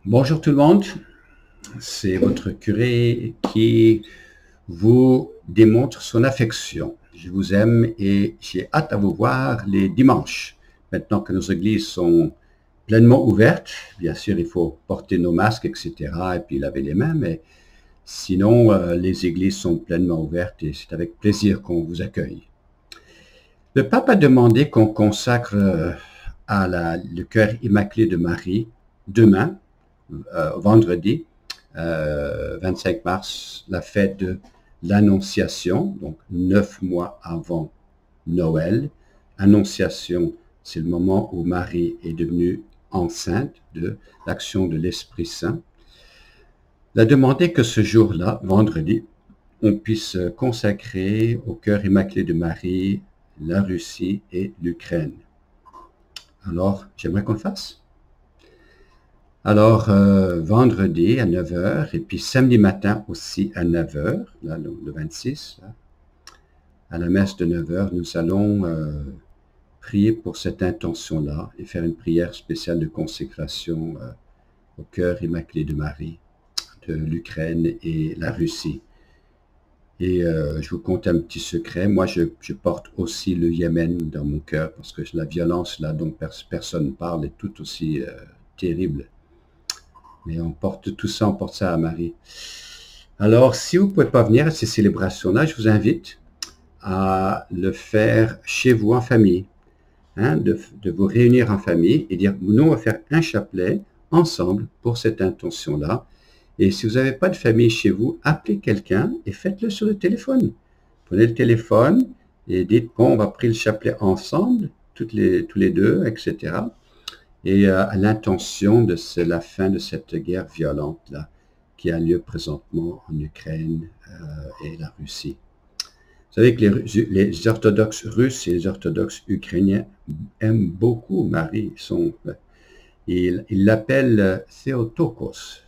Bonjour tout le monde, c'est votre curé qui vous démontre son affection. Je vous aime et j'ai hâte à vous voir les dimanches. Maintenant que nos églises sont pleinement ouvertes, bien sûr il faut porter nos masques, etc. et puis laver les mains, mais sinon les églises sont pleinement ouvertes et c'est avec plaisir qu'on vous accueille. Le pape a demandé qu'on consacre le cœur immaculé de Marie demain, vendredi, 25 mars, la fête de l'Annonciation, donc 9 mois avant Noël. Annonciation, c'est le moment où Marie est devenue enceinte de l'action de l'Esprit Saint. Il a demandé que ce jour-là, vendredi, on puisse consacrer au cœur immaculé de Marie la Russie et l'Ukraine. Alors, j'aimerais qu'on le fasse. Alors, vendredi à 9 heures et puis samedi matin aussi à 9 heures, là, le 26, là, à la messe de 9 heures, nous allons prier pour cette intention-là et faire une prière spéciale de consécration au cœur immaculé de Marie, de l'Ukraine et la Russie. Et je vous conte un petit secret, moi je porte aussi le Yémen dans mon cœur parce que la violence là dont personne ne parle est tout aussi terrible. Mais on porte tout ça, on porte ça à Marie. Alors, si vous ne pouvez pas venir à ces célébrations-là, je vous invite à le faire chez vous en famille, hein, de vous réunir en famille et dire, nous, on va faire un chapelet ensemble pour cette intention-là. Et si vous n'avez pas de famille chez vous, appelez quelqu'un et faites-le sur le téléphone. Prenez le téléphone et dites, bon, on va prier le chapelet ensemble, tous les deux, etc. Et à l'intention de la fin de cette guerre violente-là qui a lieu présentement en Ukraine et la Russie. Vous savez que les orthodoxes russes et les orthodoxes ukrainiens aiment beaucoup Marie. Ils l'appellent Theotokos,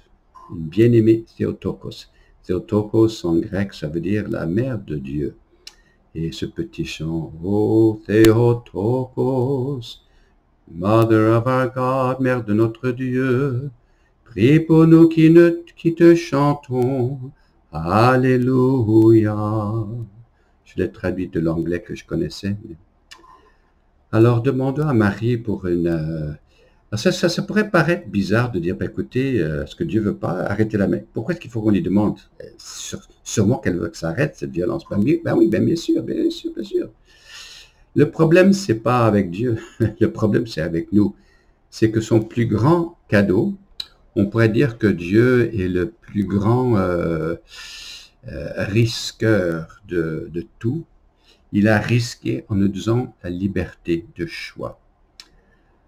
une bien-aimée Theotokos. Theotokos en grec, ça veut dire la mère de Dieu. Et ce petit chant, oh Theotokos, Mother of our God, Mère de notre Dieu, prie pour nous qui te chantons. Alléluia. Je l'ai traduit de l'anglais que je connaissais. Alors demandons à Marie pour une... Ça pourrait paraître bizarre de dire, bah, écoutez, ce que Dieu veut pas, arrêtez la main. Pourquoi est-ce qu'il faut qu'on lui demande? Sûrement qu'elle veut que ça arrête, cette violence. Ben oui, bien sûr, bien sûr, bien sûr. Le problème, c'est pas avec Dieu, le problème, c'est avec nous. C'est que son plus grand cadeau, on pourrait dire que Dieu est le plus grand risqueur de tout. Il a risqué en nous donnant la liberté de choix.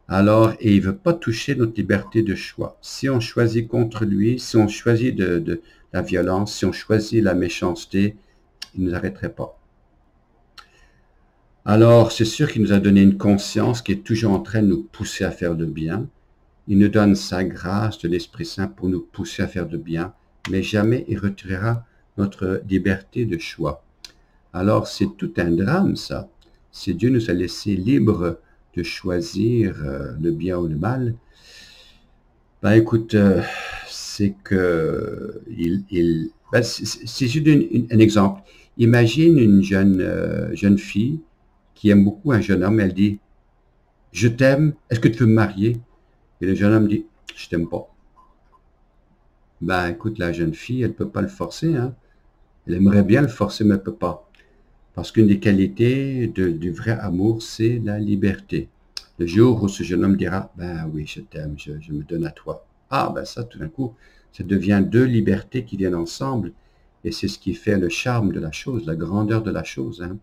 Alors, et il ne veut pas toucher notre liberté de choix. Si on choisit contre lui, si on choisit de la violence, si on choisit la méchanceté, il ne nous arrêterait pas. Alors, c'est sûr qu'il nous a donné une conscience qui est toujours en train de nous pousser à faire le bien. Il nous donne sa grâce de l'Esprit Saint pour nous pousser à faire le bien, mais jamais il retirera notre liberté de choix. Alors, c'est tout un drame, ça. Si Dieu nous a laissés libres de choisir le bien ou le mal, ben écoute, c'est que si je donne un exemple, imagine une jeune fille qui aime beaucoup un jeune homme, elle dit « Je t'aime, est-ce que tu veux me marier ?» Et le jeune homme dit « Je t'aime pas. » Ben écoute, la jeune fille, elle ne peut pas le forcer, hein. Elle aimerait bien le forcer, mais elle ne peut pas. Parce qu'une des qualités du vrai amour, c'est la liberté. Le jour où ce jeune homme dira « Ben oui, je t'aime, je me donne à toi. » Ah, ben ça, tout d'un coup, ça devient deux libertés qui viennent ensemble. Et c'est ce qui fait le charme de la chose, la grandeur de la chose, hein.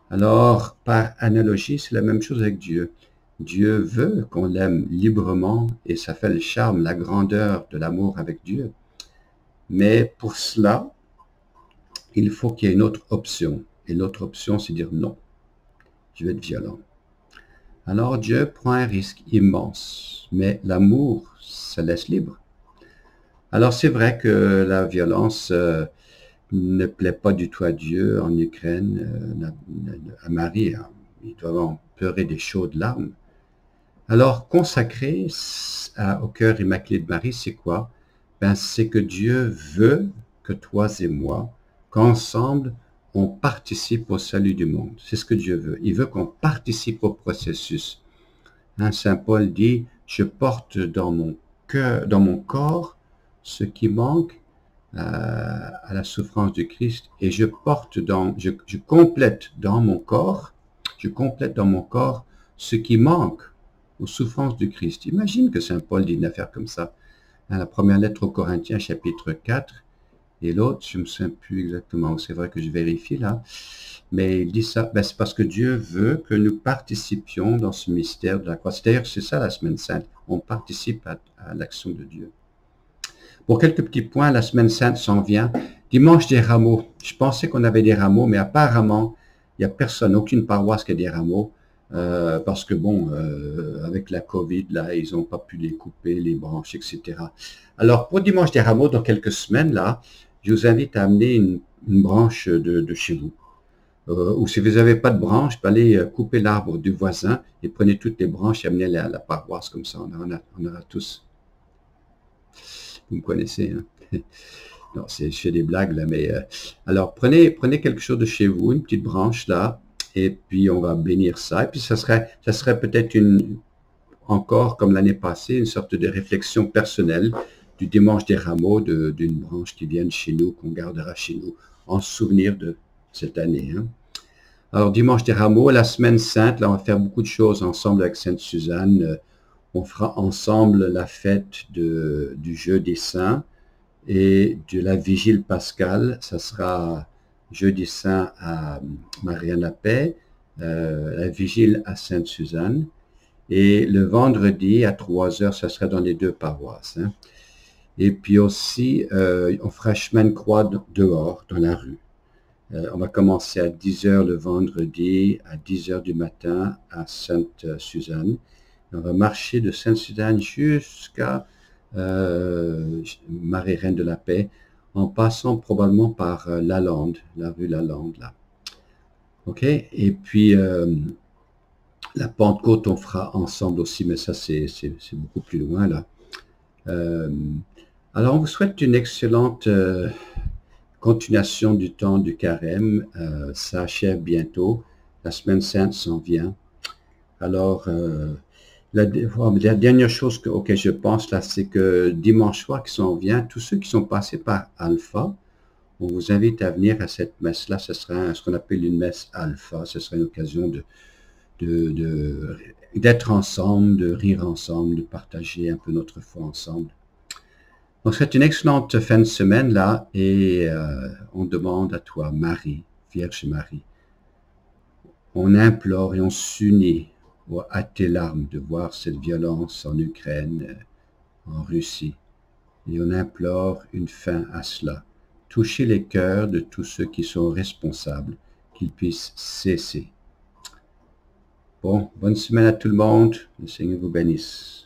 Alors, par analogie, c'est la même chose avec Dieu. Dieu veut qu'on l'aime librement et ça fait le charme, la grandeur de l'amour avec Dieu. Mais pour cela, il faut qu'il y ait une autre option. Et l'autre option, c'est dire non. Je vais être violent. Alors Dieu prend un risque immense, mais l'amour, ça laisse libre. Alors c'est vrai que la violence ne plaît pas du tout à Dieu en Ukraine, à Marie. Hein. Ils doivent en pleurer des chaudes larmes. Alors consacrer au cœur immaculé de Marie, c'est quoi? Ben, c'est que Dieu veut que toi et moi, qu'ensemble, on participe au salut du monde. C'est ce que Dieu veut. Il veut qu'on participe au processus. Hein, Saint Paul dit, je porte dans mon cœur, dans mon corps, ce qui manque à la souffrance du Christ, et je complète dans mon corps, ce qui manque aux souffrances du Christ. Imagine que Saint Paul dit une affaire comme ça. Hein, la première lettre aux Corinthiens, chapitre 4, et l'autre, je ne me souviens plus exactement, c'est vrai que je vérifie là, mais il dit ça, ben c'est parce que Dieu veut que nous participions dans ce mystère de la croix. D'ailleurs, c'est ça la Semaine Sainte, on participe à l'action de Dieu. Pour quelques petits points, la Semaine Sainte s'en vient. Dimanche des rameaux, je pensais qu'on avait des rameaux, mais apparemment, il n'y a personne, aucune paroisse qui a des rameaux, parce que bon, avec la Covid, là, ils n'ont pas pu les couper, les branches, etc. Alors, pour Dimanche des rameaux, dans quelques semaines, là, je vous invite à amener une branche de chez vous. Ou si vous n'avez pas de branche, allez couper l'arbre du voisin et prenez toutes les branches et amenez-les à la paroisse, comme ça, on aura tous. Vous me connaissez, hein? Non, je fais des blagues là, mais alors prenez quelque chose de chez vous, une petite branche là, et puis on va bénir ça. Et puis ça serait peut-être encore comme l'année passée, une sorte de réflexion personnelle du dimanche des rameaux, d'une branche qui vient de chez nous, qu'on gardera chez nous, en souvenir de cette année. Hein. Alors dimanche des rameaux, la semaine sainte, là on va faire beaucoup de choses ensemble avec Sainte Suzanne. On fera ensemble la fête du Jeu des Saints et de la Vigile pascale. Ça sera Jeudi Saint à Marie-Anne-la-Paix, la Vigile à Sainte Suzanne. Et le vendredi à 3 heures, ça sera dans les deux paroisses. Hein. Et puis aussi, on fera chemin de croix dehors, dans la rue. On va commencer à 10 heures le vendredi, à 10 heures du matin à Sainte Suzanne. On va marcher de Sainte-Suzanne jusqu'à Marie-Reine de la Paix, en passant probablement par Lalande, la rue Lalande, là. OK? Et puis, la Pentecôte, on fera ensemble aussi, mais ça, c'est beaucoup plus loin, là. Alors, on vous souhaite une excellente continuation du temps du carême. Ça achève bientôt. La Semaine Sainte s'en vient. Alors, la dernière chose auquel je pense là, c'est que dimanche soir qui s'en vient, tous ceux qui sont passés par Alpha, on vous invite à venir à cette messe-là. Ce sera ce qu'on appelle une messe Alpha. Ce sera une occasion d'être ensemble, de rire ensemble, de partager un peu notre foi ensemble. Donc c'est une excellente fin de semaine là, et on demande à toi, Marie, Vierge Marie, on implore et on s'unit à tes larmes de voir cette violence en Ukraine, en Russie. Et on implore une fin à cela. Touchez les cœurs de tous ceux qui sont responsables, qu'ils puissent cesser. Bon, bonne semaine à tout le monde. Le Seigneur vous bénisse.